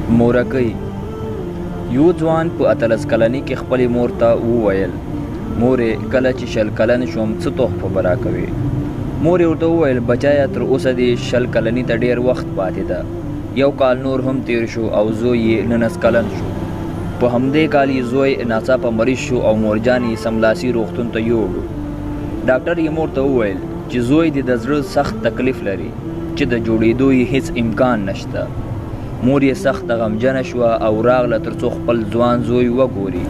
مورکۍ یو ځوان په 18 کلنۍ کې خپلې مور ته وویل مورې کله چې 20 کلن شوم څه تحفه به راکوې. مور یې ورته وویل بچایه تر اوسه دې 20 کلنۍ ته ډېر وخت پاتې ده. 1 کال نور هم تیر شو او زوی یې 19 کلن شو. په همدې کال یې زوی ناڅاپه مریض شو او مورجان یې سملاسي روغتون ته یوړو. ډاکټر یې مور ته وویل چې زوی دې د زړه سخت تکلیف لري چې د جوړېدو یې هیڅ امکان نشته. مور یې سخت غمجنه شوه او راغله تر څو خپل ځوان زوی وګوري.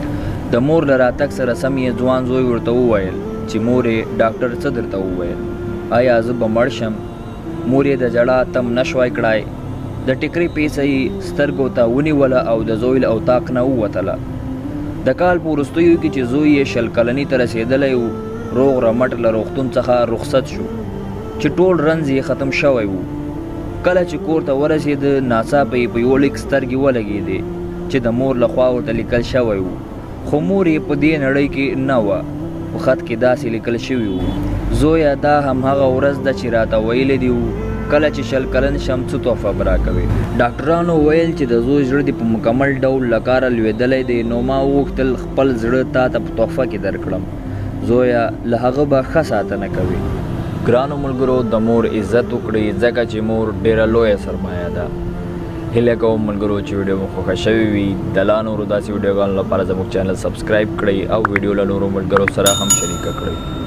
د مور له راتګ سره سم یې ځوان زوی ورته وویل چې مورې ډاکټر څه درته وویل؟ آیا زه به مړ شم؟ مور یې د ژړا تم نه شوی کړای. د ټیکري پیسه یې سترګو ته ونیوله او د زوی له اتاق نه ووتله. د کال په وروستیو کې چې زوی یې 20 کلنۍ ته رسېدلی و روغ رمټ له روغتون څخه رخصت شو چې ټول رنځ یې ختم شوی و. کله چې کور ته ورسېده ناڅاپه یې په یوه لیک سترګې ولګېدې چې د مور لخوا ورته لیکل شوی و، خو مور یې په دې نړۍ کې نه وه. په خط کې داسې لیکل شوي و زویه دا همهغه ورځ ده چې راته ویلی دي وو کله چې 20 کلن شم څه تحفه به راکوې. ډاکټرانو ویل چې د زوی زړه دې په مکمل ډول له کاره لوېدلی دی نو ما وغوښتل خپل زړه تا ته په تحفه کې درکړم. زویه له هغه به ښه ساتنه کوي. ګرانو ملګرو د مور عزت وکړئ ځکه چې مور ډېره لویه سرمایه ده. هیله کوم ملګرو چې ویډیو مو خوښه شوې وي د لا نورو داسې ویډیوګانو لپاره زموږ چینل سبسکرایب کړئ او ویډیو له نورو ملګرو سره هم شریکه کړئ.